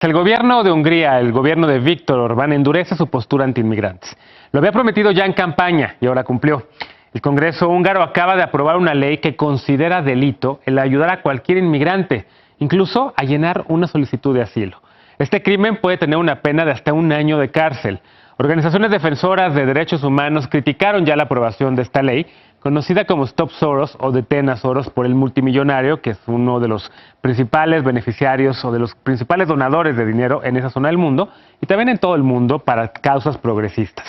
El gobierno de Hungría, el gobierno de Viktor Orbán, endurece su postura antiinmigrantes. Lo había prometido ya en campaña y ahora cumplió. El Congreso húngaro acaba de aprobar una ley que considera delito el ayudar a cualquier inmigrante, incluso a llenar una solicitud de asilo. Este crimen puede tener una pena de hasta 1 año de cárcel. Organizaciones defensoras de derechos humanos criticaron ya la aprobación de esta ley, conocida como Stop Soros o Detén a Soros por el multimillonario, que es uno de los principales beneficiarios o de los principales donadores de dinero en esa zona del mundo y también en todo el mundo para causas progresistas.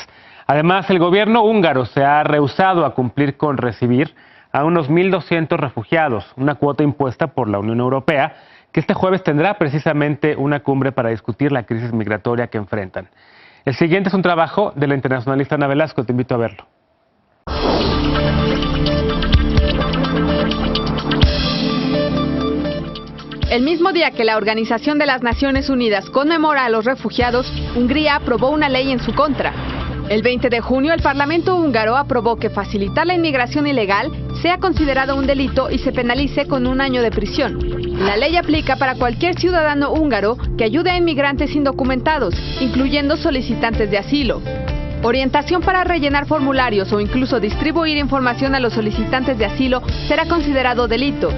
Además, el gobierno húngaro se ha rehusado a cumplir con recibir a unos 1.200 refugiados, una cuota impuesta por la Unión Europea, que este jueves tendrá precisamente una cumbre para discutir la crisis migratoria que enfrentan. El siguiente es un trabajo de la internacionalista Ana Velasco, te invito a verlo. El mismo día que la Organización de las Naciones Unidas conmemora a los refugiados, Hungría aprobó una ley en su contra. El 20 de junio, el Parlamento húngaro aprobó que facilitar la inmigración ilegal sea considerado un delito y se penalice con 1 año de prisión. La ley aplica para cualquier ciudadano húngaro que ayude a inmigrantes indocumentados, incluyendo solicitantes de asilo. Orientación para rellenar formularios o incluso distribuir información a los solicitantes de asilo será considerado delito.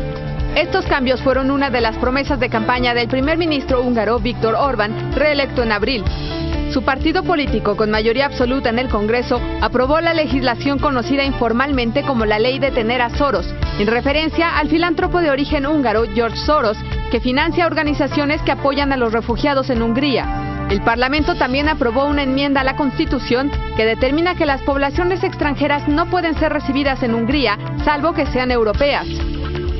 Estos cambios fueron una de las promesas de campaña del primer ministro húngaro Viktor Orbán, reelecto en abril. Su partido político, con mayoría absoluta en el Congreso, aprobó la legislación conocida informalmente como la Ley de Detener a Soros, en referencia al filántropo de origen húngaro George Soros, que financia organizaciones que apoyan a los refugiados en Hungría. El Parlamento también aprobó una enmienda a la Constitución que determina que las poblaciones extranjeras no pueden ser recibidas en Hungría, salvo que sean europeas.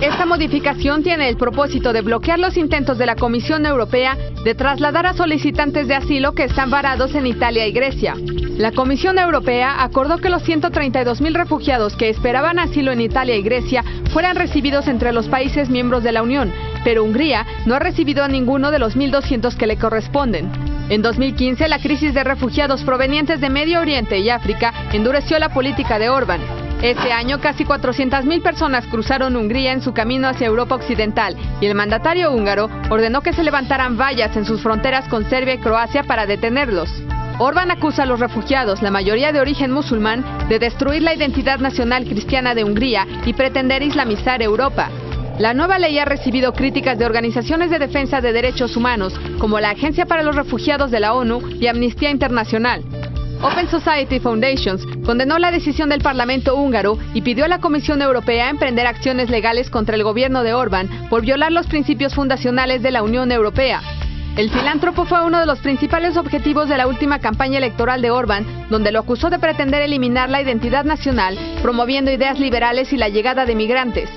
Esta modificación tiene el propósito de bloquear los intentos de la Comisión Europea de trasladar a solicitantes de asilo que están varados en Italia y Grecia. La Comisión Europea acordó que los 132.000 refugiados que esperaban asilo en Italia y Grecia fueran recibidos entre los países miembros de la Unión, pero Hungría no ha recibido a ninguno de los 1.200 que le corresponden. En 2015, la crisis de refugiados provenientes de Medio Oriente y África endureció la política de Orbán. Este año, casi 400.000 personas cruzaron Hungría en su camino hacia Europa Occidental y el mandatario húngaro ordenó que se levantaran vallas en sus fronteras con Serbia y Croacia para detenerlos. Orbán acusa a los refugiados, la mayoría de origen musulmán, de destruir la identidad nacional cristiana de Hungría y pretender islamizar Europa. La nueva ley ha recibido críticas de organizaciones de defensa de derechos humanos, como la Agencia para los Refugiados de la ONU y Amnistía Internacional. Open Society Foundations condenó la decisión del Parlamento húngaro y pidió a la Comisión Europea emprender acciones legales contra el gobierno de Orbán por violar los principios fundacionales de la Unión Europea. El filántropo fue uno de los principales objetivos de la última campaña electoral de Orbán, donde lo acusó de pretender eliminar la identidad nacional, promoviendo ideas liberales y la llegada de migrantes.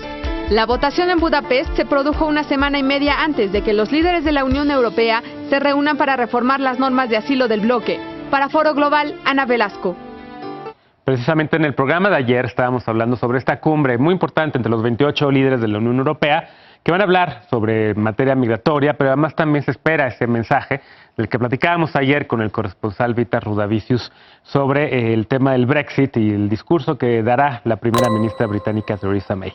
La votación en Budapest se produjo 1 semana y media antes de que los líderes de la Unión Europea se reúnan para reformar las normas de asilo del bloque. Para Foro Global, Ana Velasco. Precisamente en el programa de ayer estábamos hablando sobre esta cumbre muy importante entre los 28 líderes de la Unión Europea que van a hablar sobre materia migratoria, pero además también se espera ese mensaje del que platicábamos ayer con el corresponsal Vitas Rudavicius sobre el tema del Brexit y el discurso que dará la primera ministra británica Theresa May.